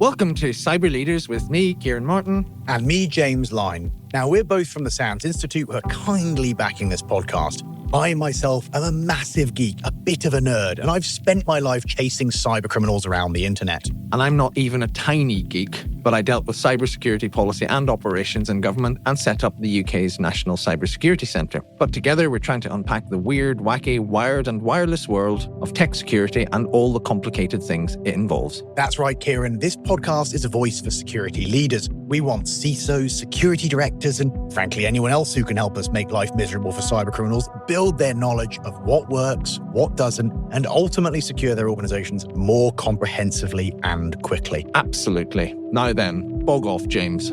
Welcome to Cyber Leaders with me, Ciaran Martin. And me, James Line. Now, we're both from the SANS Institute who are kindly backing this podcast. I myself am a massive geek, a bit of a nerd, and I've spent my life chasing cyber criminals around the internet. And I'm not even a tiny geek, but I dealt with cybersecurity policy and operations in government and set up the UK's National Cybersecurity Centre. But together we're trying to unpack the weird, wacky, wired and wireless world of tech security and all the complicated things it involves. That's right, Ciaran. This podcast is a voice for security leaders. We want CISOs, security directors, and frankly, anyone else who can help us make life miserable for cyber criminals build their knowledge of what works, what doesn't, and ultimately secure their organizations more comprehensively and quickly. Absolutely. Now then, bog off, James.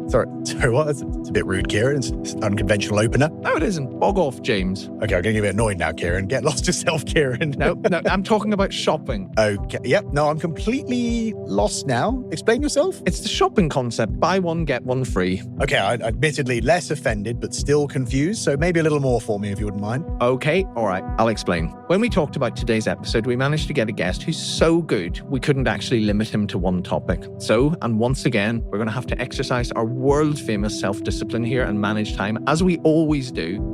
Sorry, what? It's a bit rude, Ciaran. It's an unconventional opener. No, it isn't. Bog off, James. Okay, I'm getting a bit annoyed now, Ciaran. Get lost yourself, Ciaran. No, I'm talking about shopping. Okay, yep. No, I'm completely lost now. Explain yourself. It's the shopping concept. Buy one, get one free. Okay, I'm admittedly less offended, but still confused. So maybe a little more for me, if you wouldn't mind. Okay, all right. I'll explain. When we talked about today's episode, we managed to get a guest who's so good, we couldn't actually limit him to one topic. So, and once again, we're going to have to exercise our world-famous self-discipline here and manage time, as we always do.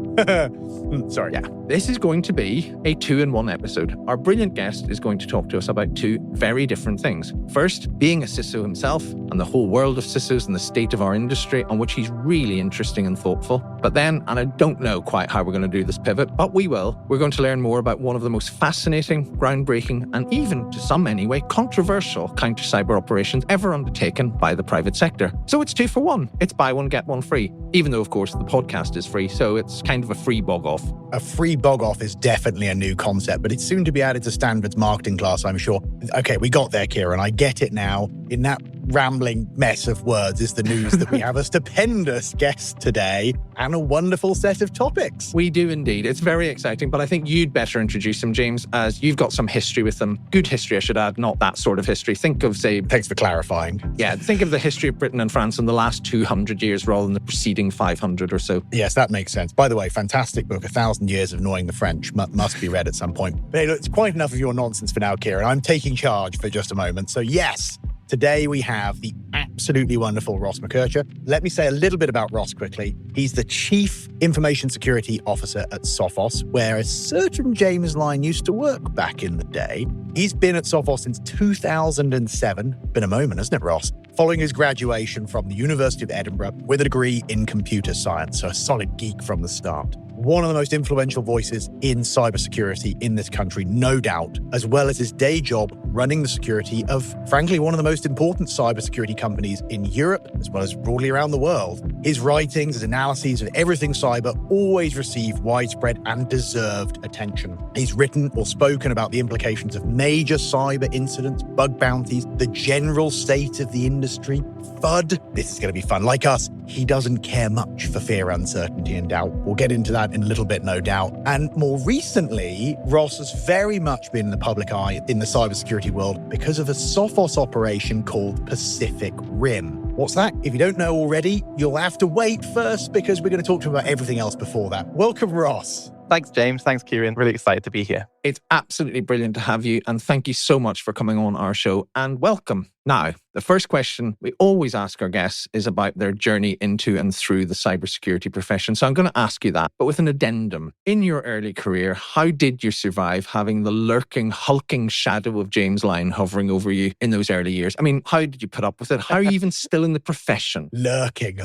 Sorry. Yeah, this is going to be a 2-in-1 episode. Our brilliant guest is going to talk to us about two very different things. First, being a CISO himself and the whole world of CISOs and the state of our industry, on which he's really interesting and thoughtful. But then, and I don't know quite how we're going to do this pivot, but we will, we're going to learn more about one of the most fascinating, groundbreaking, and even, to some anyway, controversial counter-cyber operations ever undertaken by the private sector. So it's 2 for 1. It's buy one, get one free. Even though, of course, the podcast is free, so it's kind of a free bog off. A free bog off is definitely a new concept, but it's soon to be added to Stanford's marketing class, I'm sure. Okay, we got there, Ciaran. I get it now. In that rambling mess of words is the news that we have a stupendous guest today and a wonderful set of topics. We do indeed. It's very exciting, but I think you'd better introduce him, James, as you've got some history with them. Good history, I should add, not that sort of history. Think of, say... Thanks for clarifying. Yeah, think of the history of Britain and France in the last 200 years rather than the preceding 500 or so. Yes, that makes sense. By the way, fantastic book, 1,000 Years of Knowing the French. Must be read at some point. But hey, look, it's quite enough of your nonsense for now, Ciaran. I'm taking charge for just a moment. So yes, today we have the absolutely wonderful Ross McKerchar. Let me say a little bit about Ross quickly. He's the Chief Information Security Officer at Sophos, where a certain James Line used to work back in the day. He's been at Sophos since 2007. Been a moment, hasn't it, Ross? Following his graduation from the University of Edinburgh with a degree in computer science, so a solid geek from the start. One of the most influential voices in cybersecurity in this country, no doubt, as well as his day job running the security of, frankly, one of the most important cybersecurity companies in Europe, as well as broadly around the world. His writings, his analyses of everything cyber always receive widespread and deserved attention. He's written or spoken about the implications of major cyber incidents, bug bounties, the general state of the industry, FUD. This is going to be fun. Like us, he doesn't care much for fear, uncertainty, and doubt. We'll get into that in a little bit, no doubt. And more recently, Ross has very much been in the public eye in the cybersecurity world because of a Sophos operation called Pacific Rim. What's that? If you don't know already, you'll have to wait first because we're going to talk to him about everything else before that. Welcome, Ross. Thanks, James. Thanks, Ciaran. Really excited to be here. It's absolutely brilliant to have you, and thank you so much for coming on our show, and welcome. Now, the first question we always ask our guests is about their journey into and through the cybersecurity profession. So I'm going to ask you that, but with an addendum. In your early career, how did you survive having the lurking, hulking shadow of James Line hovering over you in those early years? I mean, how did you put up with it? How are you even still in the profession? Lurking,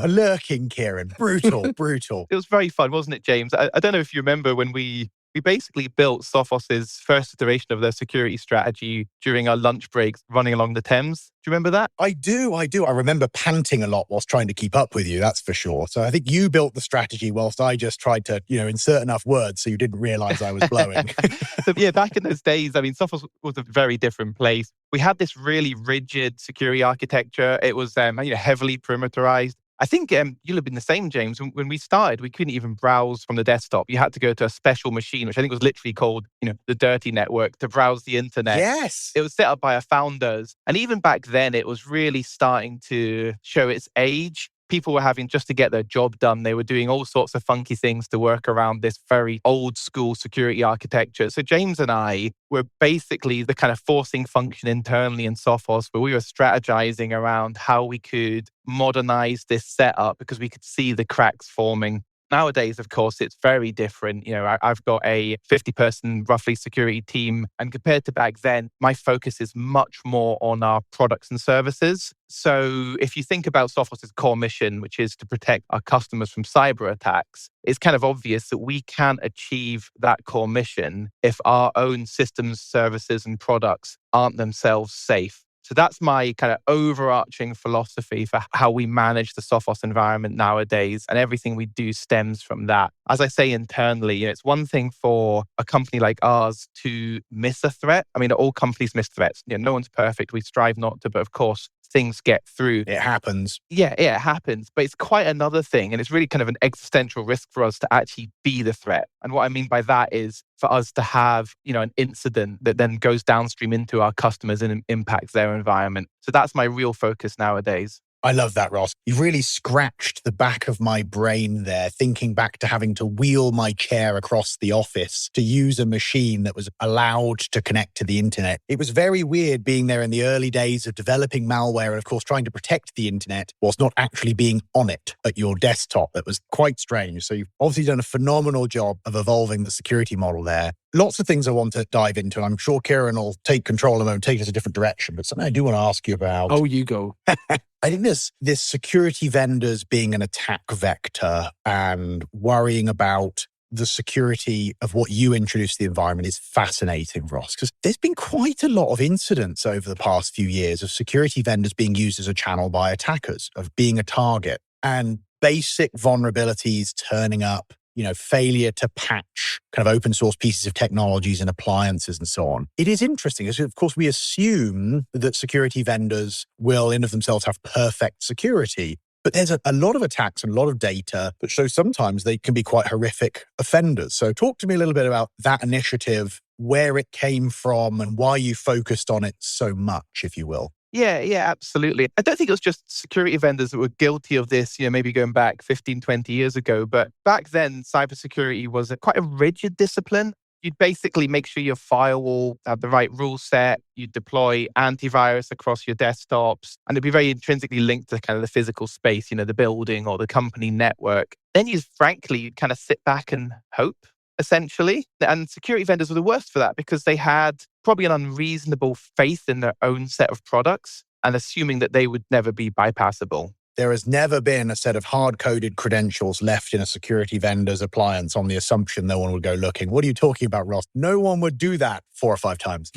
Ciaran. Brutal. It was very fun, wasn't it, James? I don't know if you remember when we basically built Sophos' first iteration of their security strategy during our lunch breaks running along the Thames. Do you remember that? I do. I remember panting a lot whilst trying to keep up with you, that's for sure. So I think you built the strategy whilst I just tried to, insert enough words so you didn't realize I was blowing. So yeah, back in those days, I mean, Sophos was a very different place. We had this really rigid security architecture. It was heavily perimeterized. I think you'll have been the same, James. When we started, we couldn't even browse from the desktop. You had to go to a special machine, which I think was literally called, the dirty network, to browse the internet. Yes. It was set up by our founders. And even back then, it was really starting to show its age. people were having just to get their job done. They were doing all sorts of funky things to work around this very old school security architecture. So James and I were basically the kind of forcing function internally in Sophos, where we were strategizing around how we could modernize this setup because we could see the cracks forming. Nowadays, of course, it's very different. I've got a 50-person roughly security team. And compared to back then, my focus is much more on our products and services. So if you think about Sophos' core mission, which is to protect our customers from cyber attacks, it's kind of obvious that we can't achieve that core mission if our own systems, services, and products aren't themselves safe. So that's my kind of overarching philosophy for how we manage the Sophos environment nowadays. And everything we do stems from that. As I say internally, it's one thing for a company like ours to miss a threat. I mean, all companies miss threats. No one's perfect. We strive not to, but of course, things get through. It happens. Yeah, it happens. But it's quite another thing. And it's really kind of an existential risk for us to actually be the threat. And what I mean by that is for us to have, an incident that then goes downstream into our customers and impacts their environment. So that's my real focus nowadays. I love that, Ross. You've really scratched the back of my brain there, thinking back to having to wheel my chair across the office to use a machine that was allowed to connect to the internet. It was very weird being there in the early days of developing malware and, of course, trying to protect the internet whilst not actually being on it at your desktop. That was quite strange. So you've obviously done a phenomenal job of evolving the security model there. Lots of things I want to dive into. I'm sure Ciaran will take control and take us a different direction, but something I do want to ask you about. Oh, you go. I think this security vendors being an attack vector and worrying about the security of what you introduced to the environment is fascinating, Ross, because there's been quite a lot of incidents over the past few years of security vendors being used as a channel by attackers, of being a target, and basic vulnerabilities turning up, failure to patch kind of open source pieces of technologies and appliances and so on. It is interesting, because of course we assume that security vendors will in of themselves have perfect security, but there's a lot of attacks and a lot of data that show sometimes they can be quite horrific offenders. So talk to me a little bit about that initiative, where it came from and why you focused on it so much, if you will. Yeah, absolutely. I don't think it was just security vendors that were guilty of this, maybe going back 15, 20 years ago. But back then, cybersecurity was quite a rigid discipline. You'd basically make sure your firewall had the right rule set. You'd deploy antivirus across your desktops, and it'd be very intrinsically linked to kind of the physical space, the building or the company network. Then you'd kind of sit back and hope, essentially. And security vendors were the worst for that because they had probably an unreasonable faith in their own set of products and assuming that they would never be bypassable. There has never been a set of hard-coded credentials left in a security vendor's appliance on the assumption no one would go looking. What are you talking about, Ross? No one would do that 4 or 5 times.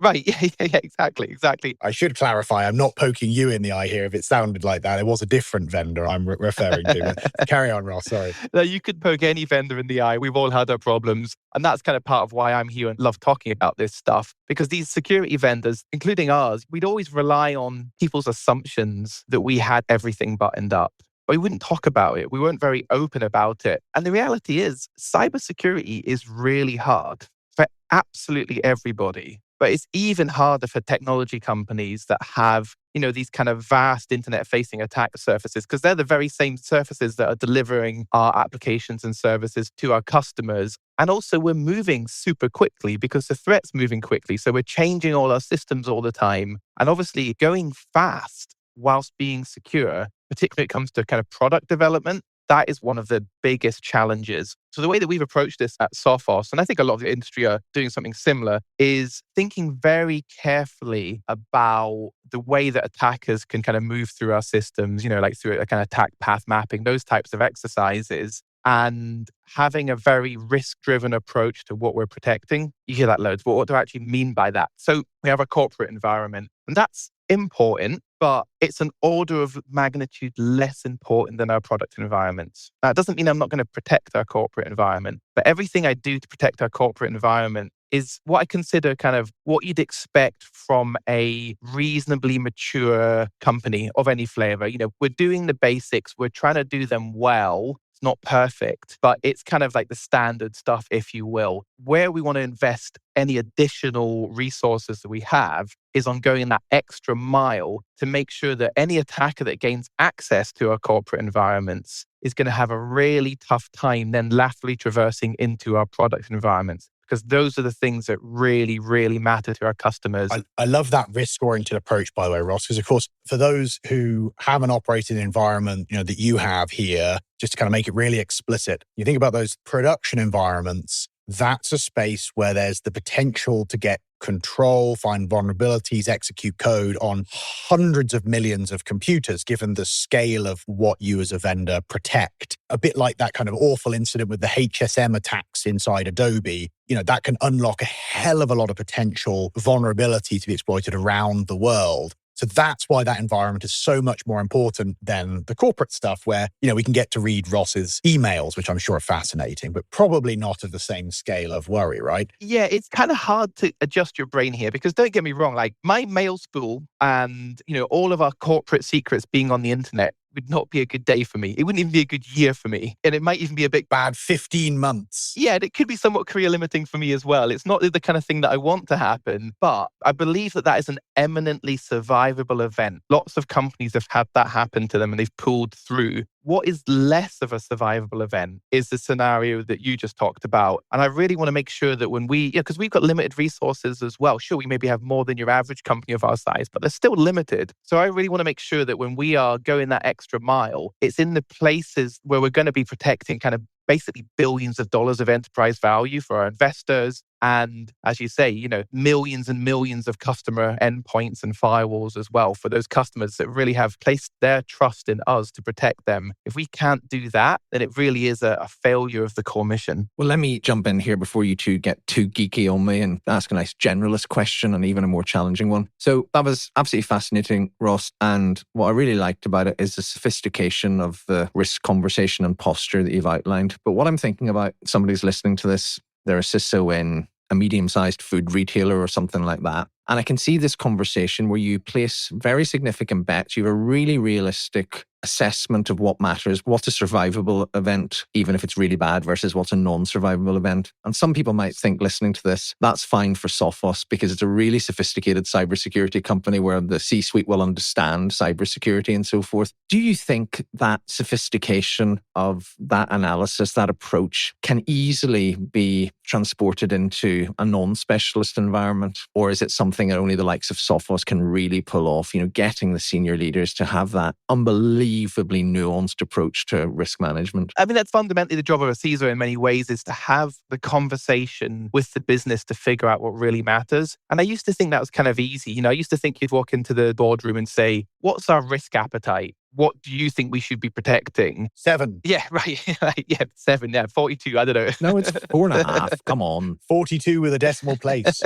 Right. Yeah, exactly. I should clarify, I'm not poking you in the eye here if it sounded like that. It was a different vendor I'm referring to. But carry on, Ross, sorry. No, you could poke any vendor in the eye. We've all had our problems. And that's kind of part of why I'm here and love talking about this stuff. Because these security vendors, including ours, we'd always rely on people's assumptions that we had everything buttoned up. But we wouldn't talk about it. We weren't very open about it. And the reality is, cybersecurity is really hard for absolutely everybody. But it's even harder for technology companies that have, these kind of vast internet-facing attack surfaces, because they're the very same surfaces that are delivering our applications and services to our customers. And also we're moving super quickly because the threat's moving quickly. So we're changing all our systems all the time. And obviously going fast whilst being secure, particularly when it comes to kind of product development, that is one of the biggest challenges. So the way that we've approached this at Sophos, and I think a lot of the industry are doing something similar, is thinking very carefully about the way that attackers can kind of move through our systems, like through a kind of attack path mapping, those types of exercises, and having a very risk-driven approach to what we're protecting. You hear that loads, but what do I actually mean by that? So we have a corporate environment, and that's important, but it's an order of magnitude less important than our product environments. Now, it doesn't mean I'm not going to protect our corporate environment, but everything I do to protect our corporate environment is what I consider kind of what you'd expect from a reasonably mature company of any flavor. We're doing the basics. We're trying to do them well. not perfect, but it's kind of like the standard stuff, if you will. Where we want to invest any additional resources that we have is on going that extra mile to make sure that any attacker that gains access to our corporate environments is going to have a really tough time then laterally traversing into our product environments. Because those are the things that really, really matter to our customers. I love that risk-oriented approach, by the way, Ross, because of course, for those who haven't operated in an environment, that you have here, just to kind of make it really explicit, you think about those production environments, that's a space where there's the potential to get control, find vulnerabilities, execute code on hundreds of millions of computers, given the scale of what you as a vendor protect. A bit like that kind of awful incident with the HSM attacks inside Adobe, that can unlock a hell of a lot of potential vulnerability to be exploited around the world. So that's why that environment is so much more important than the corporate stuff where, we can get to read Ross's emails, which I'm sure are fascinating, but probably not of the same scale of worry, right? Yeah, it's kind of hard to adjust your brain here because don't get me wrong, like my mail spool and, all of our corporate secrets being on the internet would not be a good day for me. It wouldn't even be a good year for me. And it might even be a bit bad 15 months. Yeah, it could be somewhat career limiting for me as well. It's not the kind of thing that I want to happen, but I believe that is an eminently survivable event. Lots of companies have had that happen to them and they've pulled through. What is less of a survivable event is the scenario that you just talked about. And I really want to make sure that when because we've got limited resources as well. Sure, we maybe have more than your average company of our size, but they're still limited. So I really want to make sure that when we are going that extra mile, it's in the places where we're going to be protecting kind of basically billions of dollars of enterprise value for our investors. And as you say, millions and millions of customer endpoints and firewalls as well for those customers that really have placed their trust in us to protect them. If we can't do that, then it really is a failure of the core mission. Well, let me jump in here before you two get too geeky on me and ask a nice generalist question and even a more challenging one. So that was absolutely fascinating, Ross. And what I really liked about it is the sophistication of the risk conversation and posture that you've outlined. But what I'm thinking about, somebody's listening to this, they're a CISO in a medium-sized food retailer or something like that. And I can see this conversation where you place very significant bets. You have a really realistic assessment of what matters, what's a survivable event, even if it's really bad, versus what's a non-survivable event. And some people might think, listening to this, that's fine for Sophos because it's a really sophisticated cybersecurity company where the C-suite will understand cybersecurity and so forth. Do you think that sophistication of that analysis, that approach, can easily be transported into a non-specialist environment? Or is it something that only the likes of Sophos can really pull off, getting the senior leaders to have that unbelievably nuanced approach to risk management? I mean, that's fundamentally the job of a CISO in many ways, is to have the conversation with the business to figure out what really matters. And I used to think that was kind of easy. I used to think you'd walk into the boardroom and say, what's our risk appetite? What do you think we should be protecting? 7. Yeah, right. Yeah, 7. Yeah, 42. I don't know. No, it's 4.5. Come on. 42 with a decimal place.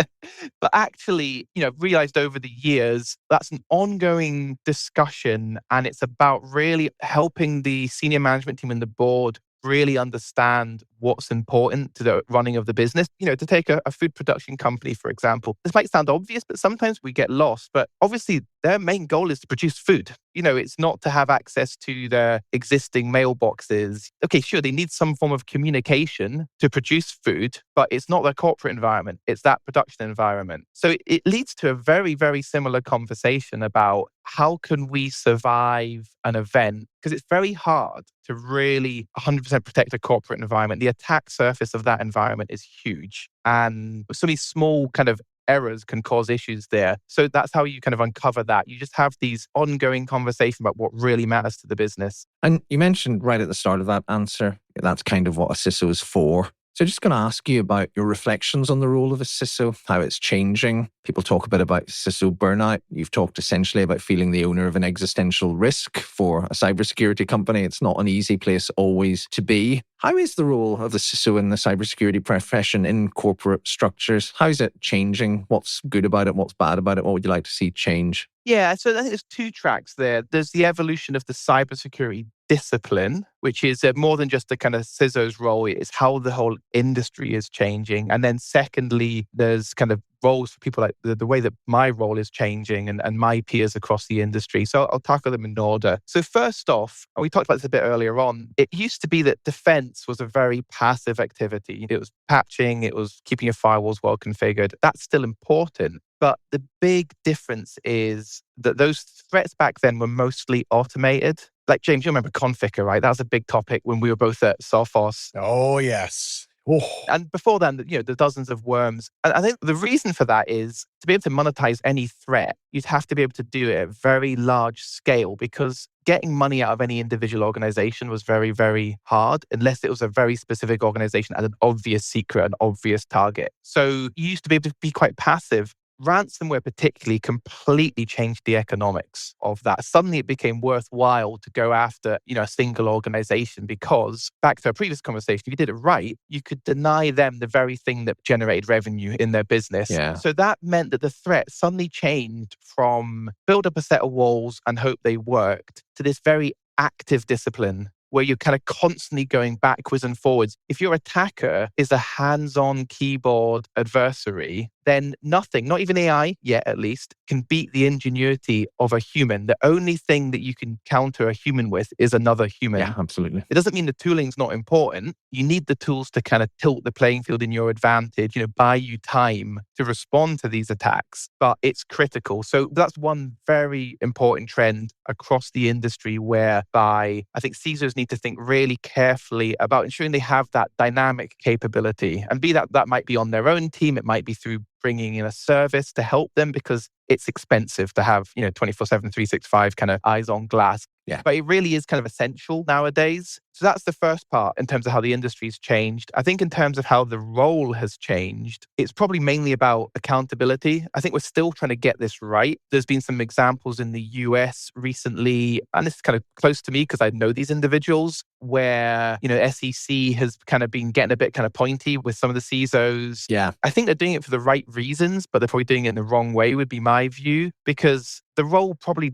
But actually, realized over the years, that's an ongoing discussion. And it's about really helping the senior management team and the board really understand what's important to the running of the business. To take a food production company, for example, this might sound obvious, but sometimes we get lost. But obviously, their main goal is to produce food. It's not to have access to their existing mailboxes. Okay, sure, they need some form of communication to produce food, but it's not their corporate environment. It's that production environment. So it leads to a very, very similar conversation about how can we survive an event? Because it's very hard to really 100% protect a corporate environment. The attack surface of that environment is huge. And so many small kind of errors can cause issues there. So that's how you kind of uncover that. You just have these ongoing conversations about what really matters to the business. And you mentioned right at the start of that answer, that's kind of what a CISO is for. So just going to ask you about your reflections on the role of a CISO, how it's changing. People talk a bit about CISO burnout. You've talked essentially about feeling the owner of an existential risk for a cybersecurity company. It's not an easy place always to be. How is the role of the CISO in the cybersecurity profession in corporate structures? How is it changing? What's good about it? What's bad about it? What would you like to see change? Yeah, so I think there's 2 tracks there. There's the evolution of the cybersecurity discipline, which is more than just the kind of CISO's role. It's how the whole industry is changing. And then secondly, there's kind of roles for people like the way that my role is changing and my peers across the industry. So I'll tackle them in order. So first off, and we talked about this a bit earlier on, it used to be that defense was a very passive activity. It was patching, it was keeping your firewalls well configured. That's still important. But the big difference is that those threats back then were mostly automated. Like, James, you remember Conficker, right? That was a big topic when we were both at Sophos. Oh, yes. Oh. And before then, the dozens of worms. And I think the reason for that is to be able to monetize any threat, you'd have to be able to do it at very large scale, because getting money out of any individual organization was very, very hard unless it was a very specific organization and an obvious secret, an obvious target. So you used to be able to be quite passive. Ransomware particularly completely changed the economics of that. Suddenly it became worthwhile to go after, a single organization, because back to our previous conversation, if you did it right, you could deny them the very thing that generated revenue in their business. Yeah. So that meant that the threat suddenly changed from build up a set of walls and hope they worked to this very active discipline where you're kind of constantly going backwards and forwards. If your attacker is a hands-on keyboard adversary, then nothing, not even AI yet at least, can beat the ingenuity of a human. The only thing that you can counter a human with is another human. Yeah, absolutely. It doesn't mean the tooling's not important. You need the tools to kind of tilt the playing field in your advantage, buy you time to respond to these attacks, but it's critical. So that's one very important trend across the industry, whereby I think CISOs need to think really carefully about ensuring they have that dynamic capability, and be that might be on their own team, it might be through bringing in a service to help them, because it's expensive to have 24/7, 365 kind of eyes on glass. Yeah. But it really is kind of essential nowadays. So that's the first part in terms of how the industry's changed. I think in terms of how the role has changed, it's probably mainly about accountability. I think we're still trying to get this right. There's been some examples in the US recently, and this is kind of close to me because I know these individuals, where, SEC has kind of been getting a bit kind of pointy with some of the CISOs. Yeah. I think they're doing it for the right reasons, but they're probably doing it in the wrong way, would be my view, because the role probably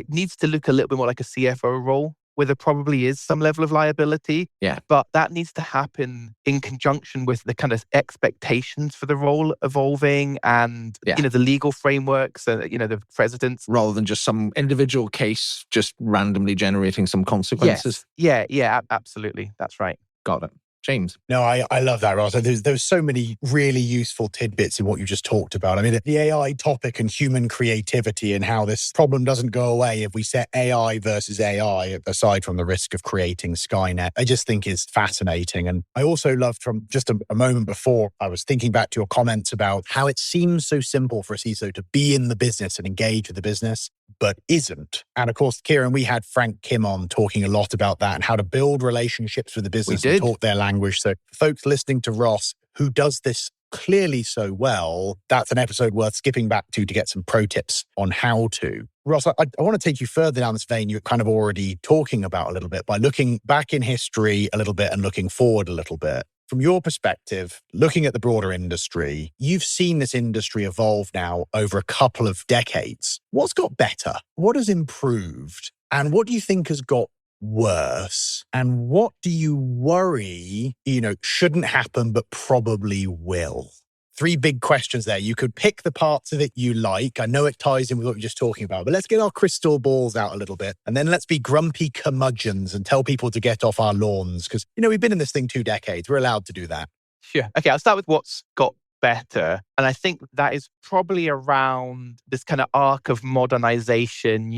needs to look a little bit more like a CFO role, where there probably is some level of liability. Yeah. But that needs to happen in conjunction with the kind of expectations for the role evolving and, the legal frameworks, the precedents. Rather than just some individual case just randomly generating some consequences. Yes. Yeah, absolutely. That's right. Got it. James. No, I love that, Ross. There's so many really useful tidbits in what you just talked about. I mean, the AI topic and human creativity and how this problem doesn't go away if we set AI versus AI, aside from the risk of creating Skynet, I just think is fascinating. And I also loved from just a moment before, I was thinking back to your comments about how it seems so simple for a CISO to be in the business and engage with the business, but isn't. And of course, Ciaran, we had Frank Kim on talking a lot about that and how to build relationships with the business and talk their language. So folks listening to Ross, who does this clearly so well, that's an episode worth skipping back to get some pro tips on how to. Ross, I want to take you further down this vein you're kind of already talking about a little bit by looking back in history a little bit and looking forward a little bit. From your perspective, looking at the broader industry, you've seen this industry evolve now over a couple of decades. What's got better? What has improved? And what do you think has got worse? And what do you worry, shouldn't happen, but probably will? 3 big questions there. You could pick the parts of it you like. I know it ties in with what you're just talking about, but let's get our crystal balls out a little bit. And then let's be grumpy curmudgeons and tell people to get off our lawns. Because, we've been in this thing 2 decades. We're allowed to do that. Sure. Okay, I'll start with what's got better. And I think that is probably around this kind of arc of modernization,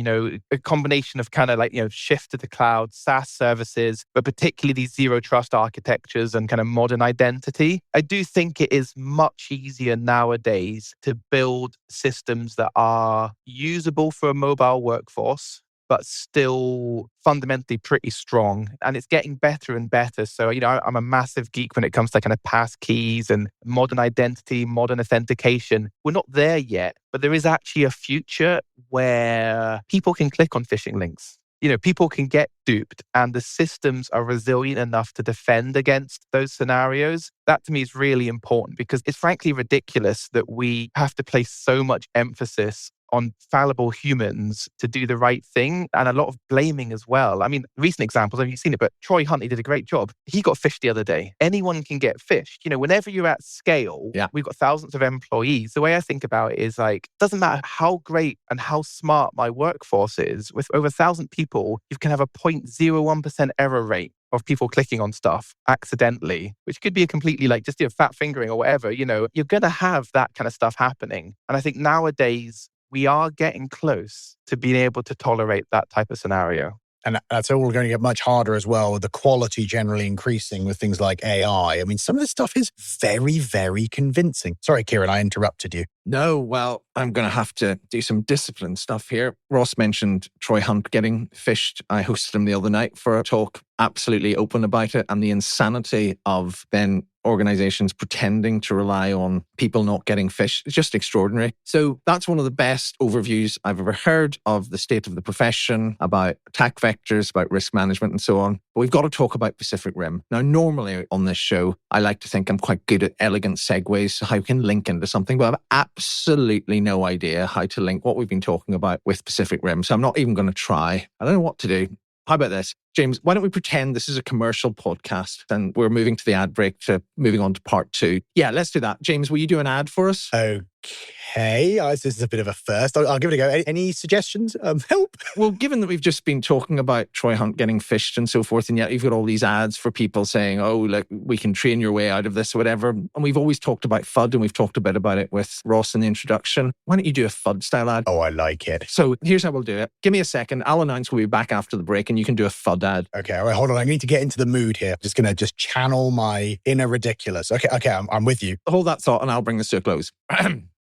a combination of kind of like, shift to the cloud, SaaS services, but particularly these zero trust architectures and kind of modern identity. I do think it is much easier nowadays to build systems that are usable for a mobile workforce, but still fundamentally pretty strong. And it's getting better and better. So, I'm a massive geek when it comes to kind of pass keys and modern identity, modern authentication. We're not there yet, but there is actually a future where people can click on phishing links. People can get duped, and the systems are resilient enough to defend against those scenarios. That to me is really important, because it's frankly ridiculous that we have to place so much emphasis on fallible humans to do the right thing, and a lot of blaming as well. I mean, recent examples, have you seen it? But Troy Hunt, he did a great job. He got phished the other day. Anyone can get phished. Whenever you're at scale, we've got thousands of employees. The way I think about it is like, doesn't matter how great and how smart my workforce is, with over 1,000 people, you can have a 0.01% error rate of people clicking on stuff accidentally, which could be a completely just a fat fingering or whatever. You're going to have that kind of stuff happening. And I think nowadays we are getting close to being able to tolerate that type of scenario. And that's all going to get much harder as well, with the quality generally increasing with things like AI. I mean, some of this stuff is very, very convincing. Sorry, Ciaran, I interrupted you. No, well, I'm going to have to do some discipline stuff here. Ross mentioned Troy Hunt getting phished. I hosted him the other night for a talk, absolutely open about it, and the insanity of then organizations pretending to rely on people not getting phished. It's just extraordinary. So that's one of the best overviews I've ever heard of the state of the profession, about attack vectors, about risk management and so on. But we've got to talk about Pacific Rim. Now, normally on this show, I like to think I'm quite good at elegant segues, so how we can link into something, but I've absolutely no idea how to link what we've been talking about with Pacific Rim. So I'm not even going to try. I don't know what to do. How about this? James, why don't we pretend this is a commercial podcast and we're moving to the ad break to moving on to part 2. Yeah, let's do that. James, will you do an ad for us? Okay. This is a bit of a first. I'll give it a go. Any suggestions? Help? Well, given that we've just been talking about Troy Hunt getting phished and so forth, and yet you've got all these ads for people saying, oh, look, we can train your way out of this or whatever. And we've always talked about FUD, and we've talked a bit about it with Ross in the introduction. Why don't you do a FUD style ad? Oh, I like it. So here's how we'll do it. Give me a second. I'll announce we'll be back after the break and you can do a FUD ad. Okay, all right, hold on. I need to get into the mood here. I'm just going to channel my inner ridiculous. Okay, I'm with you. Hold that thought and I'll bring this to a close.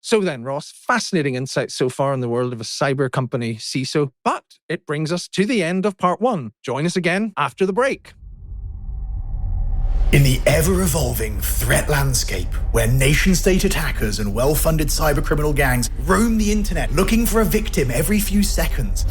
So then, Ross, fascinating insights so far in the world of a cyber company CISO, but it brings us to the end of part 1. Join us again after the break. In the ever-evolving threat landscape, where nation-state attackers and well-funded cybercriminal gangs roam the internet looking for a victim every few seconds,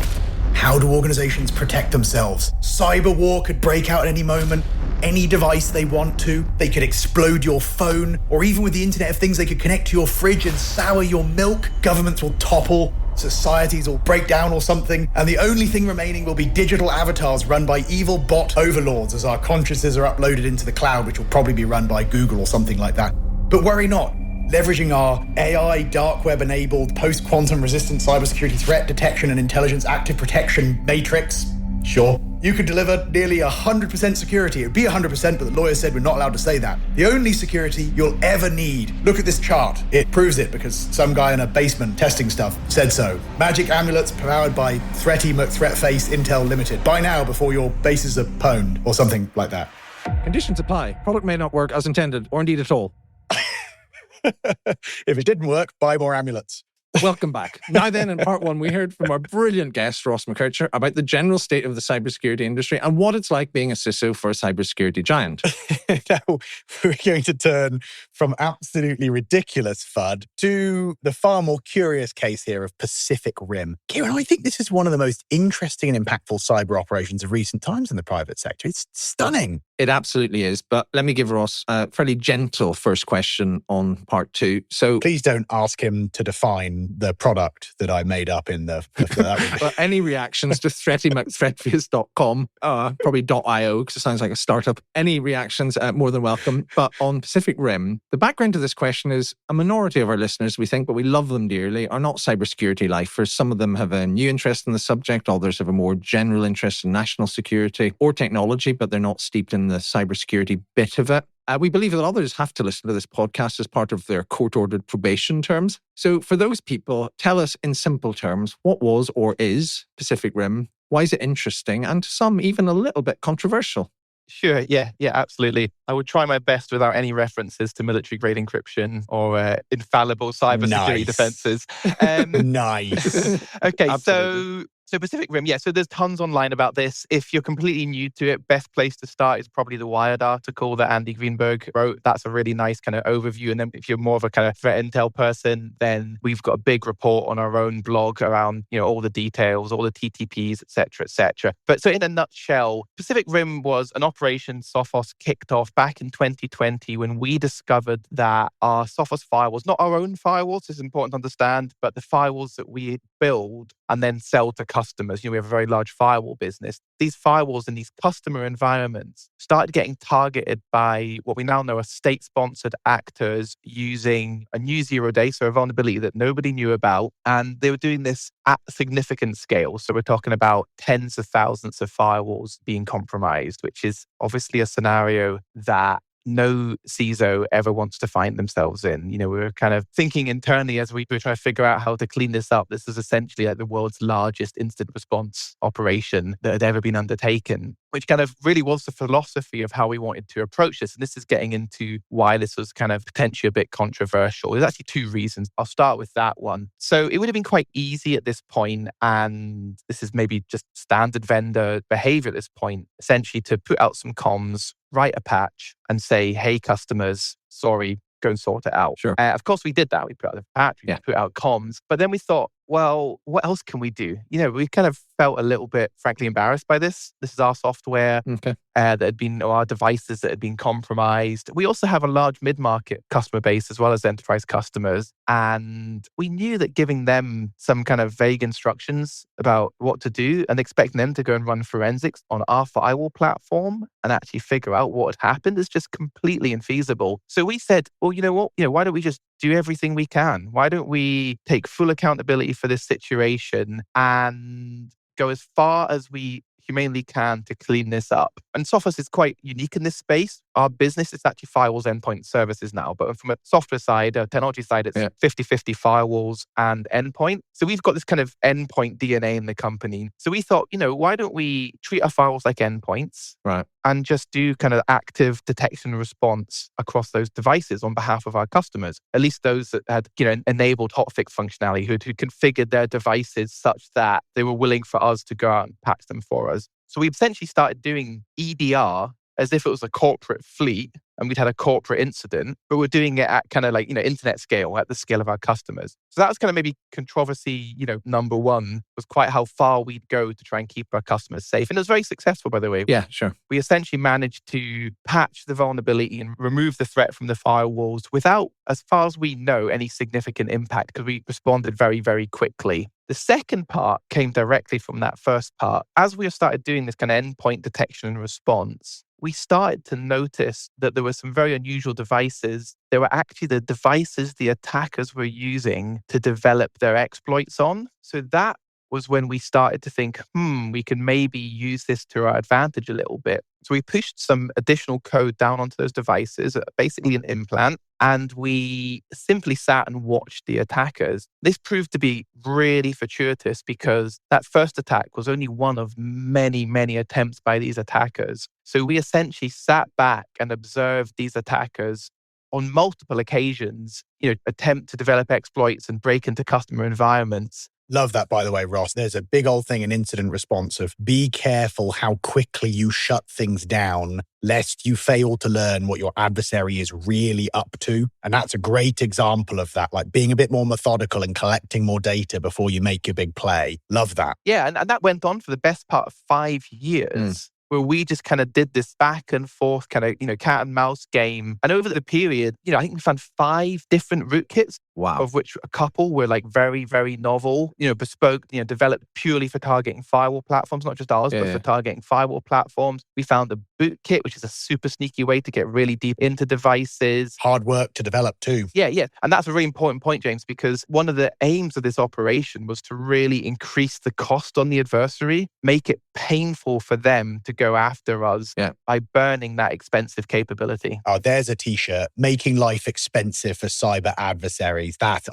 how do organizations protect themselves? Cyber war could break out at any moment, any device they want to. They could explode your phone, or even with the Internet of Things, they could connect to your fridge and sour your milk. Governments will topple, societies will break down or something, and the only thing remaining will be digital avatars run by evil bot overlords as our consciousnesses are uploaded into the cloud, which will probably be run by Google or something like that. But worry not. Leveraging our AI, dark web-enabled, post-quantum resistant cybersecurity threat detection and intelligence active protection matrix, sure, you could deliver nearly 100% security. It would be 100%, but the lawyer said we're not allowed to say that. The only security you'll ever need. Look at this chart. It proves it because some guy in a basement testing stuff said so. Magic amulets powered by Threaty McThreatface Intel Limited. Buy now before your bases are pwned, or something like that. Conditions apply. Product may not work as intended, or indeed at all. If it didn't work, buy more amulets. Welcome back. Now then, in part 1, we heard from our brilliant guest, Ross McKerchar, about the general state of the cybersecurity industry and what it's like being a CISO for a cybersecurity giant. Now, we're going to turn from absolutely ridiculous FUD to the far more curious case here of Pacific Rim. Ciaran, I think this is one of the most interesting and impactful cyber operations of recent times in the private sector. It's stunning. It absolutely is. But let me give Ross a fairly gentle first question on part 2. So please don't ask him to define the product that I made up in the... Well, any reactions to threatymcthreatface.com, probably .io, because it sounds like a startup. Any reactions, more than welcome. But on Pacific Rim, the background to this question is a minority of our listeners, we think, but we love them dearly, are not cybersecurity lifers. Some of them have a new interest in the subject. Others have a more general interest in national security or technology, but they're not steeped in the cybersecurity bit of it. We believe that others have to listen to this podcast as part of their court-ordered probation terms. So for those people, tell us in simple terms, what was or is Pacific Rim? Why is it interesting? And to some, even a little bit controversial. Sure. Yeah, absolutely. I would try my best without any references to military-grade encryption or infallible cybersecurity defenses. Nice. Okay, Absolutely. so So Pacific Rim, yeah. So there's tons online about this. If you're completely new to it, best place to start is probably the Wired article that Andy Greenberg wrote. That's a really nice kind of overview. And then if you're more of a kind of threat intel person, then we've got a big report on our own blog around, all the details, all the TTPs, et cetera, et cetera. But so in a nutshell, Pacific Rim was an operation Sophos kicked off back in 2020 when we discovered that our Sophos firewalls, not our own firewalls, it's important to understand, but the firewalls that we build and then sell to customers. We have a very large firewall business. These firewalls in these customer environments started getting targeted by what we now know are state-sponsored actors using a new zero-day, so a vulnerability that nobody knew about. And they were doing this at a significant scale. So we're talking about tens of thousands of firewalls being compromised, which is obviously a scenario that no CISO ever wants to find themselves in. We were kind of thinking internally as we were trying to figure out how to clean this up. This is essentially like the world's largest incident response operation that had ever been undertaken, which kind of really was the philosophy of how we wanted to approach this. And this is getting into why this was kind of potentially a bit controversial. There's actually two reasons. I'll start with that one. So it would have been quite easy at this point, and this is maybe just standard vendor behavior at this point, essentially to put out some comms, write a patch and say, hey, customers, sorry, go and sort it out. Sure. Of course, we did that. We put out the patch, we put out comms. But then we thought, well, what else can we do? We kind of felt a little bit, frankly, embarrassed by this. This is our software that had been, or our devices that had been compromised. We also have a large mid-market customer base as well as enterprise customers. And we knew that giving them some kind of vague instructions about what to do and expecting them to go and run forensics on our firewall platform and actually figure out what had happened is just completely infeasible. So we said, well, you know what? Why don't we just do everything we can? Why don't we take full accountability for this situation and go as far as we humanely can to clean this up? And Sophos is quite unique in this space. Our business is actually firewalls, endpoint services now. But from a software side, a technology side, it's 50-50 firewalls and endpoint. So we've got this kind of endpoint DNA in the company. So we thought, why don't we treat our firewalls like endpoints? Right. And just do kind of active detection and response across those devices on behalf of our customers, at least those that had, enabled hotfix functionality, who configured their devices such that they were willing for us to go out and patch them for us. So we essentially started doing EDR as if it was a corporate fleet and we'd had a corporate incident, but we're doing it at kind of like, internet scale, at the scale of our customers. So that was kind of maybe controversy, number one, was quite how far we'd go to try and keep our customers safe. And it was very successful, by the way. Yeah, sure. We essentially managed to patch the vulnerability and remove the threat from the firewalls without, as far as we know, any significant impact because we responded very, very quickly. The second part came directly from that first part. As we started doing this kind of endpoint detection and response, we started to notice that there were some very unusual devices. They were actually the devices the attackers were using to develop their exploits on. So that was when we started to think, we can maybe use this to our advantage a little bit. So we pushed some additional code down onto those devices, basically an implant, and we simply sat and watched the attackers. This proved to be really fortuitous because that first attack was only one of many, many attempts by these attackers. So we essentially sat back and observed these attackers on multiple occasions, attempt to develop exploits and break into customer environments. Love that, by the way, Ross. There's a big old thing in incident response of be careful how quickly you shut things down, lest you fail to learn what your adversary is really up to. And that's a great example of that, like being a bit more methodical and collecting more data before you make your big play. Love that. Yeah, and that went on for the best part of 5 years. Where we just kind of did this back and forth kind of, cat and mouse game. And over the period, I think we found 5 different rootkits. Wow. Of which a couple were like very, very novel, bespoke, developed purely for targeting firewall platforms, not just ours, but for targeting firewall platforms. We found the boot kit, which is a super sneaky way to get really deep into devices. Hard work to develop too. Yeah. And that's a really important point, James, because one of the aims of this operation was to really increase the cost on the adversary, make it painful for them to go after us by burning that expensive capability. Oh, there's a t-shirt, making life expensive for cyber adversaries. That's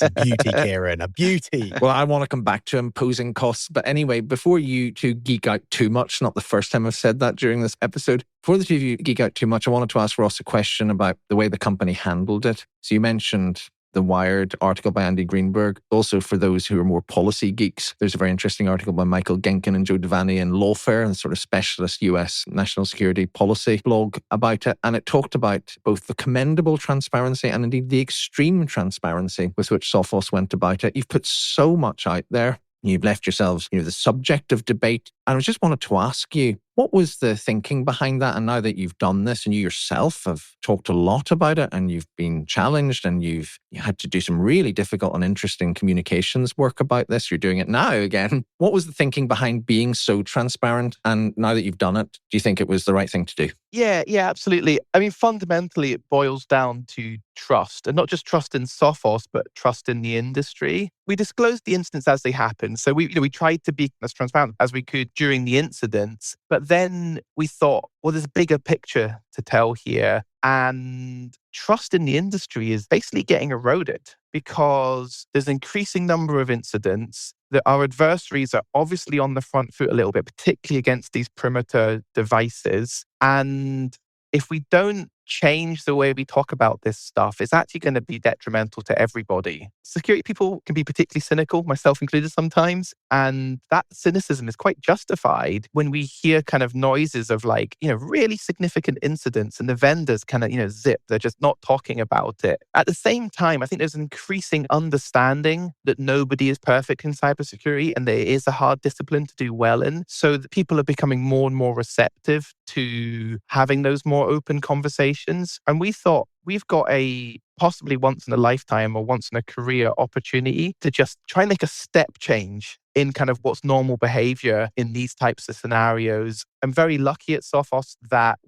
a beauty, Ciaran, a beauty. Well, I want to come back to imposing costs. But anyway, before you two geek out too much, not the first time I've said that during this episode, before the two of you geek out too much, I wanted to ask Ross a question about the way the company handled it. So you mentioned the Wired article by Andy Greenberg. Also, for those who are more policy geeks, there's a very interesting article by Michael Genkin and Joe Devaney in Lawfare, and sort of specialist US national security policy blog about it. And it talked about both the commendable transparency and indeed the extreme transparency with which Sophos went about it. You've put so much out there. You've left yourselves, the subject of debate. And I just wanted to ask you, what was the thinking behind that? And now that you've done this and you yourself have talked a lot about it and you've been challenged and you had to do some really difficult and interesting communications work about this, you're doing it now again. What was the thinking behind being so transparent? And now that you've done it, do you think it was the right thing to do? Yeah, absolutely. I mean, fundamentally, it boils down to trust, and not just trust in Sophos, but trust in the industry. We disclosed the incidents as they happened. So we tried to be as transparent as we could during the incidents. But then we thought, well, there's a bigger picture to tell here. And trust in the industry is basically getting eroded because there's an increasing number of incidents that our adversaries are obviously on the front foot a little bit, particularly against these perimeter devices. And if we don't change the way we talk about this stuff, it's actually going to be detrimental to everybody. Security people can be particularly cynical, myself included sometimes. And that cynicism is quite justified when we hear kind of noises of really significant incidents and the vendors kind of, zip. They're just not talking about it. At the same time, I think there's an increasing understanding that nobody is perfect in cybersecurity and there is a hard discipline to do well in. So that people are becoming more and more receptive to having those more open conversations. And we thought we've got a possibly once in a lifetime or once in a career opportunity to just try and make a step change in kind of what's normal behavior in these types of scenarios. I'm very lucky at Sophos that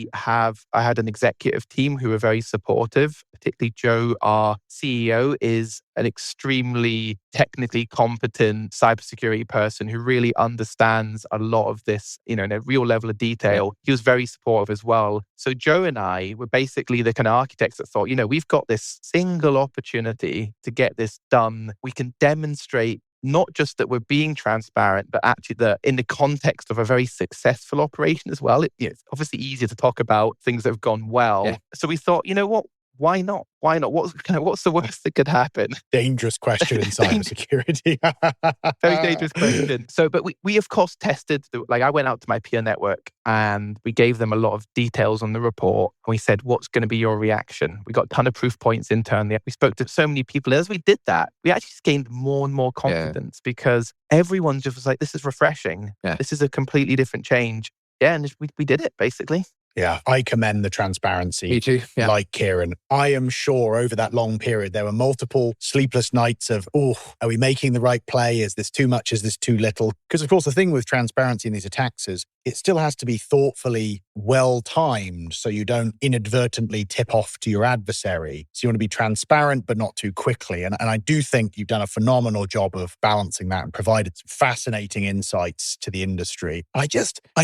I had an executive team who are very supportive, particularly Joe, our CEO, is an extremely technically competent cybersecurity person who really understands a lot of this, in a real level of detail. He was very supportive as well. So Joe and I were basically the kind of architects that thought, we've got this single opportunity to get this done. We can demonstrate not just that we're being transparent, but actually that in the context of a very successful operation as well. It's obviously easier to talk about things that have gone well. Yeah. So we thought, what? Why not? Why not? What's the worst that could happen? Dangerous question in cybersecurity. Very dangerous question. So, but we of course tested, I went out to my peer network and we gave them a lot of details on the report. And we said, what's going to be your reaction? We got a ton of proof points internally. We spoke to so many people. As we did that, we actually just gained more and more confidence because everyone just was like, this is refreshing. Yeah. This is a completely different change. Yeah, and we did it basically. Yeah, I commend the transparency. Me too. Yeah. Like Ciaran. I am sure over that long period, there were multiple sleepless nights of, are we making the right play? Is this too much? Is this too little? Because of course, the thing with transparency in these attacks is it still has to be thoughtfully well-timed so you don't inadvertently tip off to your adversary. So you want to be transparent, but not too quickly. And I do think you've done a phenomenal job of balancing that and provided some fascinating insights to the industry. I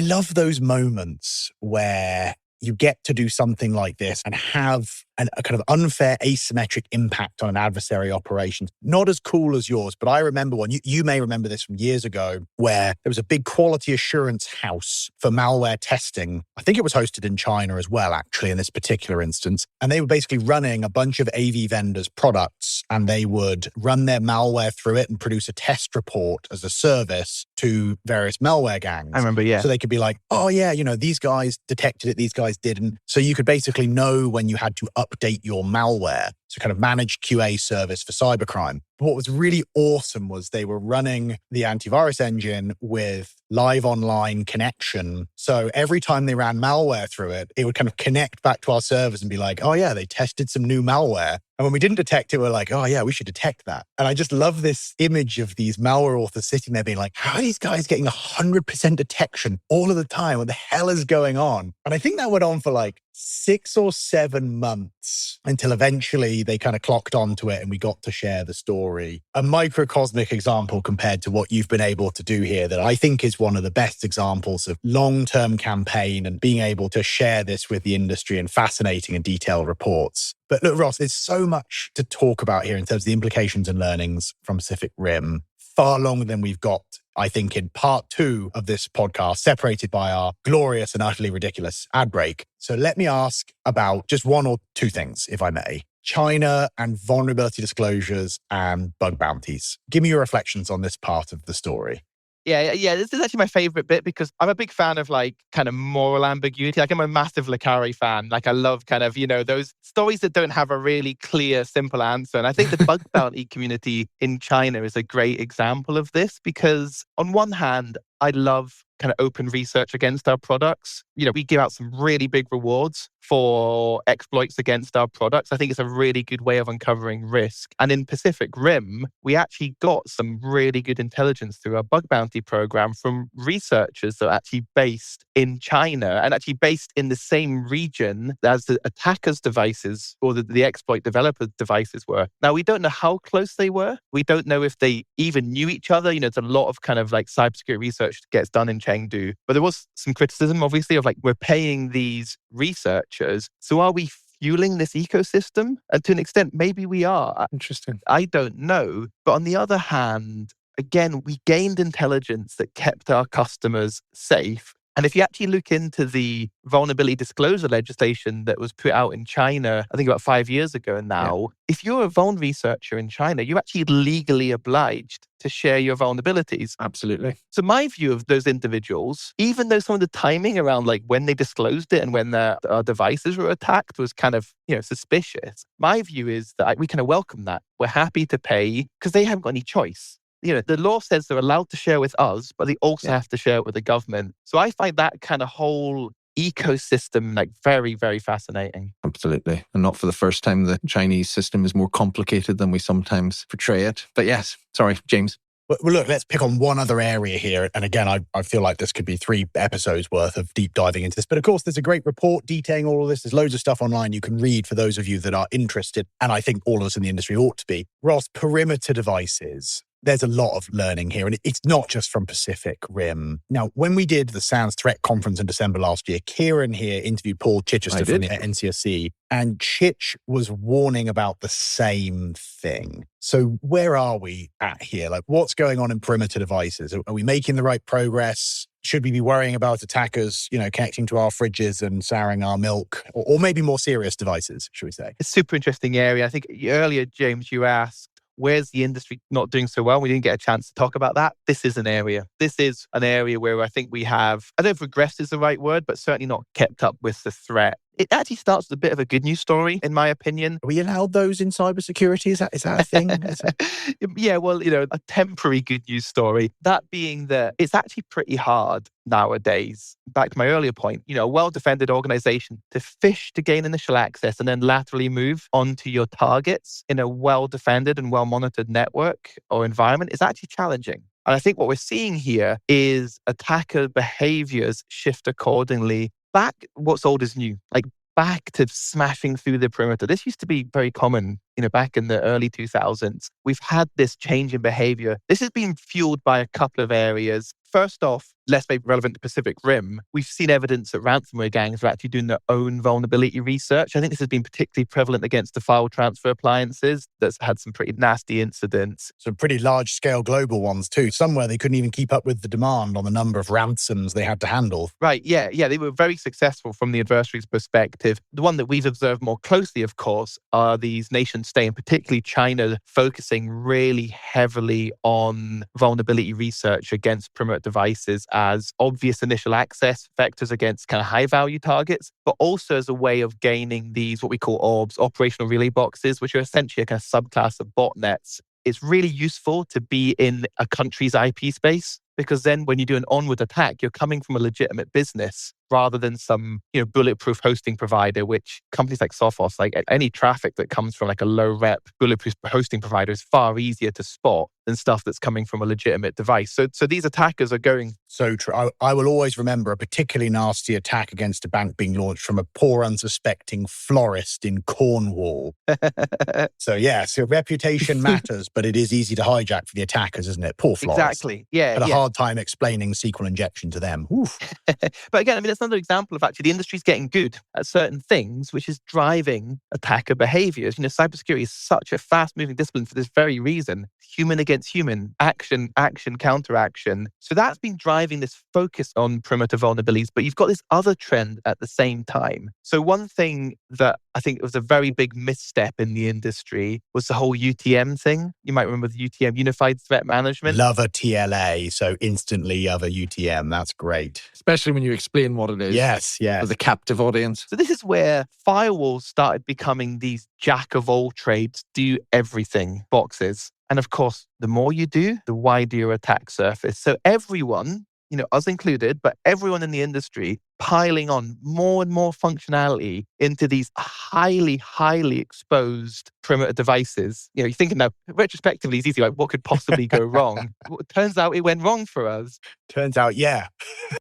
love those moments where you get to do something like this and have a kind of unfair asymmetric impact on an adversary operation. Not as cool as yours, but I remember one. You may remember this from years ago where there was a big quality assurance house for malware testing. I think it was hosted in China as well, actually, in this particular instance. And they were basically running a bunch of AV vendors' products and they would run their malware through it and produce a test report as a service to various malware gangs. I remember, yeah. So they could be like, oh yeah, these guys detected it, these guys didn't. So you could basically know when you had to update your malware. So kind of managed QA service for cybercrime. But what was really awesome was they were running the antivirus engine with live online connection. So every time they ran malware through it, it would kind of connect back to our servers and be like, oh yeah, they tested some new malware. And when we didn't detect it, we're like, oh yeah, we should detect that. And I just love this image of these malware authors sitting there being like, how are these guys getting 100% detection all of the time? What the hell is going on? And I think that went on for like 6 or 7 months until eventually they kind of clocked onto it and we got to share the story. A microcosmic example compared to what you've been able to do here that I think is one of the best examples of long-term campaign and being able to share this with the industry in fascinating and detailed reports. But look, Ross, there's so much to talk about here in terms of the implications and learnings from Pacific Rim, far longer than we've got, I think, in part 2 of this podcast, separated by our glorious and utterly ridiculous ad break. So let me ask about just 1 or 2 things, if I may. China and vulnerability disclosures and bug bounties. Give me your reflections on this part of the story. Yeah. This is actually my favorite bit because I'm a big fan of like kind of moral ambiguity. Like I'm a massive Le Carre fan. Like I love kind of, those stories that don't have a really clear, simple answer. And I think the bug bounty community in China is a great example of this because on one hand, I love kind of open research against our products. We give out some really big rewards for exploits against our products. I think it's a really good way of uncovering risk. And in Pacific Rim, we actually got some really good intelligence through our bug bounty program from researchers that are actually based in China and actually based in the same region as the attackers' devices or the exploit developer devices were. Now, we don't know how close they were. We don't know if they even knew each other. There's a lot of kind of like cybersecurity research that gets done in Chengdu. But there was some criticism, obviously, of like, we're paying these researchers. So are we fueling this ecosystem? And to an extent, maybe we are. Interesting. I don't know. But on the other hand, again, we gained intelligence that kept our customers safe. And if you actually look into the vulnerability disclosure legislation that was put out in China, I think about 5 years ago now, if you're a vuln researcher in China, you're actually legally obliged to share your vulnerabilities. Absolutely. So my view of those individuals, even though some of the timing around like when they disclosed it and when our devices were attacked was kind of, suspicious, my view is that we kind of welcome that. We're happy to pay because they haven't got any choice. The law says they're allowed to share with us, but they also have to share it with the government. So I find that kind of whole ecosystem like very, very fascinating. Absolutely. And not for the first time, the Chinese system is more complicated than we sometimes portray it. But yes, sorry, James. Well, look, let's pick on one other area here. And again, I feel like this could be 3 episodes worth of deep diving into this. But of course, there's a great report detailing all of this. There's loads of stuff online you can read for those of you that are interested. And I think all of us in the industry ought to be. Ross, perimeter devices. There's a lot of learning here, and it's not just from Pacific Rim. Now, when we did the SANS Threat Conference in December last year, Ciaran here interviewed Paul Chichester from the NCSC, and Chich was warning about the same thing. So where are we at here? Like, what's going on in perimeter devices? Are we making the right progress? Should we be worrying about attackers, connecting to our fridges and souring our milk, or maybe more serious devices, should we say? It's a super interesting area. I think earlier, James, you asked, where's the industry not doing so well? We didn't get a chance to talk about that. This is an area. This is an area where I think we have, I don't know if regressed is the right word, but certainly not kept up with the threat. It actually starts with a bit of a good news story, in my opinion. Are we allowed those in cybersecurity? Is that a thing? Yeah, well, a temporary good news story. That being that it's actually pretty hard nowadays. Back to my earlier point, a well-defended organization to phish to gain initial access and then laterally move onto your targets in a well-defended and well-monitored network or environment is actually challenging. And I think what we're seeing here is attacker behaviors shift accordingly. Back, what's old is new, like back to smashing through the perimeter. This used to be very common, back in the early 2000s. We've had this change in behavior. This has been fueled by a couple of areas. First off, less maybe relevant to Pacific Rim, we've seen evidence that ransomware gangs are actually doing their own vulnerability research. I think this has been particularly prevalent against the file transfer appliances that's had some pretty nasty incidents. Some pretty large-scale global ones too. Somewhere they couldn't even keep up with the demand on the number of ransoms they had to handle. Right, yeah. They were very successful from the adversary's perspective. The one that we've observed more closely, of course, are these nation-state, and particularly China, focusing really heavily on vulnerability research against perimeter devices as obvious initial access vectors against kind of high-value targets, but also as a way of gaining these, what we call ORBs, operational relay boxes, which are essentially a kind of subclass of botnets. It's really useful to be in a country's IP space because then when you do an onward attack, you're coming from a legitimate business rather than some, bulletproof hosting provider, which companies like Sophos, like any traffic that comes from like a low rep bulletproof hosting provider is far easier to spot than stuff that's coming from a legitimate device. So these attackers are going... So true. I will always remember a particularly nasty attack against a bank being launched from a poor, unsuspecting florist in Cornwall. So reputation matters, but it is easy to hijack for the attackers, isn't it? Poor florist. Exactly. Yeah. Had a hard time explaining SQL injection to them. Oof. But again, it's another example of actually the industry's getting good at certain things, which is driving attacker behaviors. Cybersecurity is such a fast-moving discipline for this very reason. Human against human, action, counteraction. So that's been driving this focus on perimeter vulnerabilities, but you've got this other trend at the same time. So one thing that I think it was a very big misstep in the industry, was the whole UTM thing. You might remember the UTM, Unified Threat Management. Love a TLA, so instantly love a UTM. That's great. Especially when you explain what it is. Yes. For the captive audience. So this is where firewalls started becoming these jack of all trades, do everything boxes. And of course, the more you do, the wider your attack surface. So everyone, us included, but everyone in the industry piling on more and more functionality into these highly, highly exposed perimeter devices. You're thinking now, retrospectively, it's easy, like what could possibly go wrong? Well, it turns out it went wrong for us. Turns out, yeah.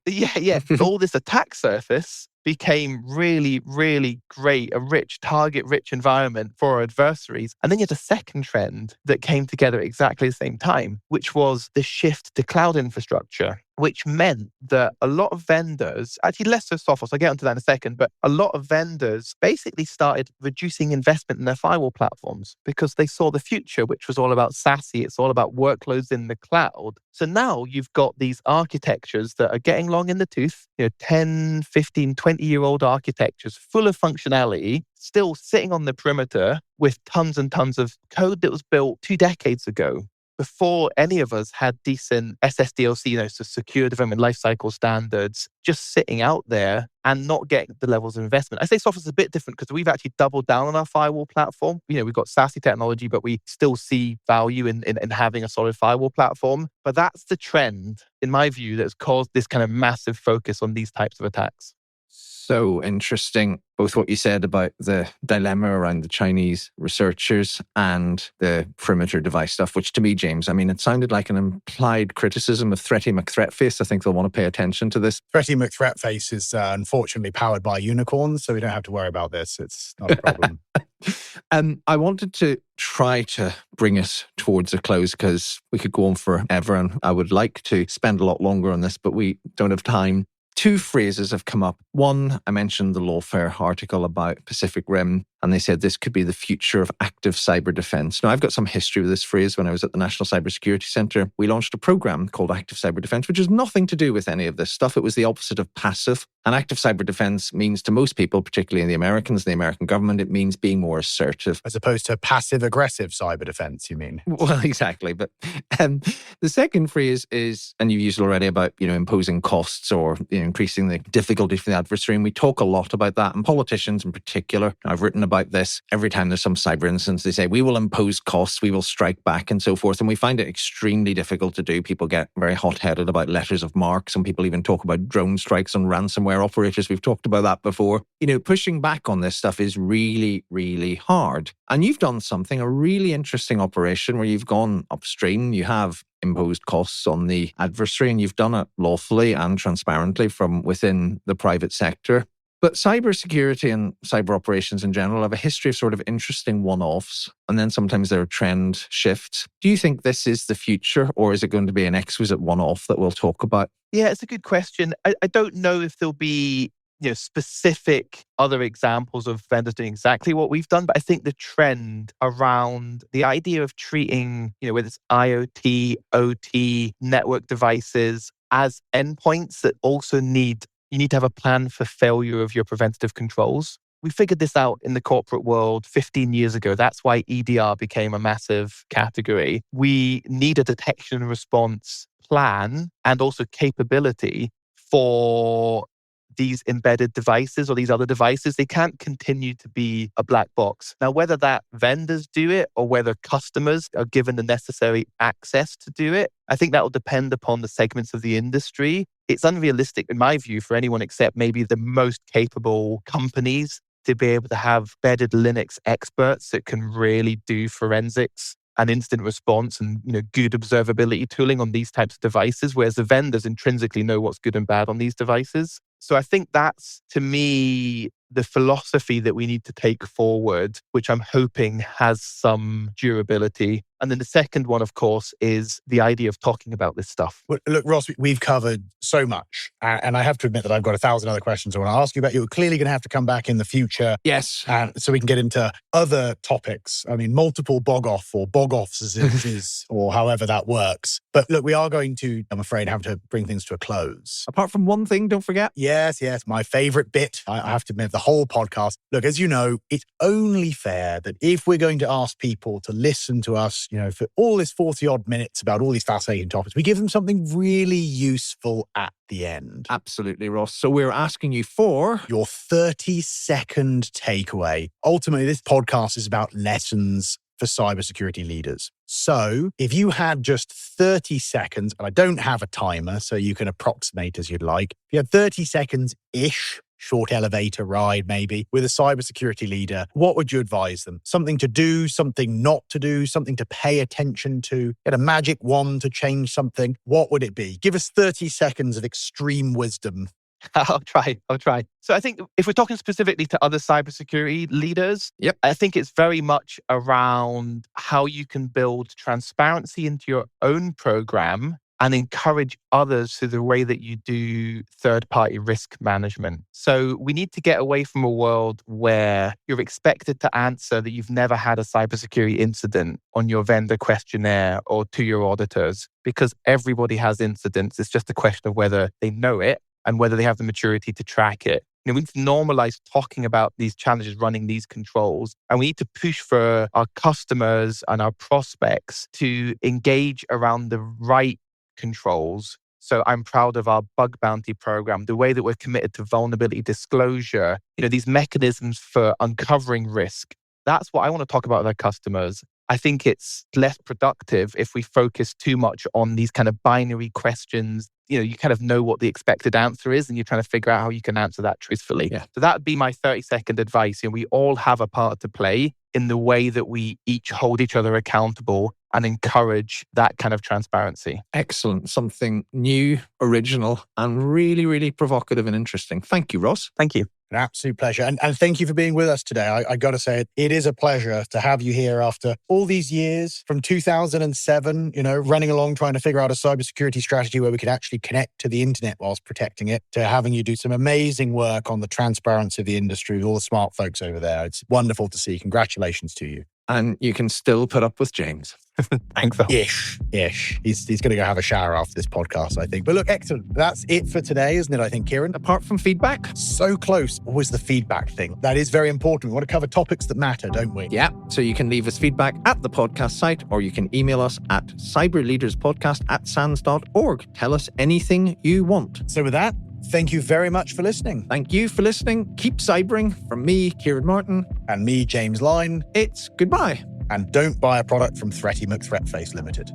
Yeah. All this attack surface became really, really great, a rich, target-rich environment for our adversaries. And then you had a second trend that came together at exactly the same time, which was the shift to cloud infrastructure, which meant that a lot of vendors, actually less so Sophos, I'll get onto that in a second, but a lot of vendors basically started reducing investment in their firewall platforms because they saw the future, which was all about SASE. It's all about workloads in the cloud. So now you've got these architectures that are getting long in the tooth, 10, 15, 20-year-old architectures full of functionality, still sitting on the perimeter with tons and tons of code that was built 2 decades ago, before any of us had decent SSDLC, so secure development lifecycle standards, just sitting out there and not getting the levels of investment. I say Sophos is a bit different because we've actually doubled down on our firewall platform. We've got SASE technology, but we still see value in having a solid firewall platform. But that's the trend, in my view, that's caused this kind of massive focus on these types of attacks. So interesting, both what you said about the dilemma around the Chinese researchers and the perimeter device stuff, which to me, James, it sounded like an implied criticism of Threaty McThreatface. I think they'll want to pay attention to this. Threaty McThreatface is unfortunately powered by unicorns, so we don't have to worry about this. It's not a problem. I wanted to try to bring us towards a close because we could go on forever and I would like to spend a lot longer on this, but we don't have time. 2 phrases have come up. One, I mentioned the Lawfare article about Pacific Rim, and they said this could be the future of active cyber defense. Now, I've got some history with this phrase. When I was at the National Cybersecurity Centre, we launched a program called Active Cyber Defense, which has nothing to do with any of this stuff. It was the opposite of passive. And active cyber defense means to most people, particularly the Americans, the American government, it means being more assertive. As opposed to passive-aggressive cyber defense, you mean? Well, exactly. But the second phrase is, and you've used it already, about imposing costs or increasing the difficulty for the adversary. And we talk a lot about that. And politicians in particular, I've written about this. Every time there's some cyber incidents, they say, we will impose costs, we will strike back and so forth. And we find it extremely difficult to do. People get very hot-headed about letters of marque. Some people even talk about drone strikes on ransomware operators. We've talked about that before. Pushing back on this stuff is really, really hard. And you've done a really interesting operation where you've gone upstream. You have imposed costs on the adversary and you've done it lawfully and transparently from within the private sector. But cybersecurity and cyber operations in general have a history of sort of interesting one-offs, and then sometimes there are trend shifts. Do you think this is the future, or is it going to be an exquisite one-off that we'll talk about? Yeah, it's a good question. I don't know if there'll be specific other examples of vendors doing exactly what we've done, but I think the trend around the idea of treating, whether it's IoT, OT, network devices as endpoints that also you need to have a plan for failure of your preventative controls. We figured this out in the corporate world 15 years ago. That's why EDR became a massive category. We need a detection and response plan and also capability for these embedded devices or these other devices. They can't continue to be a black box. Now, whether that vendors do it or whether customers are given the necessary access to do it, I think that will depend upon the segments of the industry. It's unrealistic, in my view, for anyone except maybe the most capable companies to be able to have embedded Linux experts that can really do forensics and instant response and good observability tooling on these types of devices, whereas the vendors intrinsically know what's good and bad on these devices. So I think that's, to me, the philosophy that we need to take forward, which I'm hoping has some durability. And then the second one, of course, is the idea of talking about this stuff. Well, look, Ross, we've covered so much. And I have to admit that I've got 1,000 other questions I want to ask you about. You're clearly going to have to come back in the future. Yes. So we can get into other topics. I mean, multiple bog-off or bog-offs as it is, or however that works. But look, we are going to, I'm afraid, have to bring things to a close. Apart from one thing, don't forget. Yes, my favorite bit. I have to admit, the whole podcast. Look, as you know, it's only fair that if we're going to ask people to listen to us, for all this 40-odd minutes about all these fascinating topics, we give them something really useful at the end. Absolutely, Ross. So we're asking you for your 30-second takeaway. Ultimately, this podcast is about lessons for cybersecurity leaders. So if you had just 30 seconds, and I don't have a timer, so you can approximate as you'd like. If you had 30 seconds-ish, short elevator ride maybe, with a cybersecurity leader, what would you advise them? Something to do, something not to do, something to pay attention to, get a magic wand to change something. What would it be? Give us 30 seconds of extreme wisdom. I'll try. So I think if we're talking specifically to other cybersecurity leaders, I think it's very much around how you can build transparency into your own program and encourage others through the way that you do third-party risk management. So we need to get away from a world where you're expected to answer that you've never had a cybersecurity incident on your vendor questionnaire or to your auditors, because everybody has incidents. It's just a question of whether they know it and whether they have the maturity to track it. We need to normalize talking about these challenges, running these controls. And we need to push for our customers and our prospects to engage around the right controls. So I'm proud of our bug bounty program, the way that we're committed to vulnerability disclosure, these mechanisms for uncovering risk. That's what I want to talk about with our customers. I think it's less productive if we focus too much on these kind of binary questions. You kind of know what the expected answer is and you're trying to figure out how you can answer that truthfully. Yeah. So that would be my 30-second advice. We all have a part to play in the way that we each hold each other accountable and encourage that kind of transparency. Excellent. Something new, original, and really, really provocative and interesting. Thank you, Ross. Thank you. An absolute pleasure. And thank you for being with us today. I got to say, it is a pleasure to have you here after all these years, from 2007, running along trying to figure out a cybersecurity strategy where we could actually connect to the internet whilst protecting it, to having you do some amazing work on the transparency of the industry with all the smart folks over there. It's wonderful to see. Congratulations to you. And you can still put up with James. Thanks, Phil. Ish. He's going to go have a shower after this podcast, I think. But look, excellent. That's it for today, isn't it, I think, Ciaran? Apart from feedback? So close. Always the feedback thing. That is very important. We want to cover topics that matter, don't we? Yeah. So you can leave us feedback at the podcast site, or you can email us at cyberleaderspodcast@sans.org. Tell us anything you want. So with that, thank you very much for listening. Thank you for listening. Keep cybering. From me, Ciaran Martin. And me, James Line. It's goodbye. And don't buy a product from Threaty McThreatface Limited.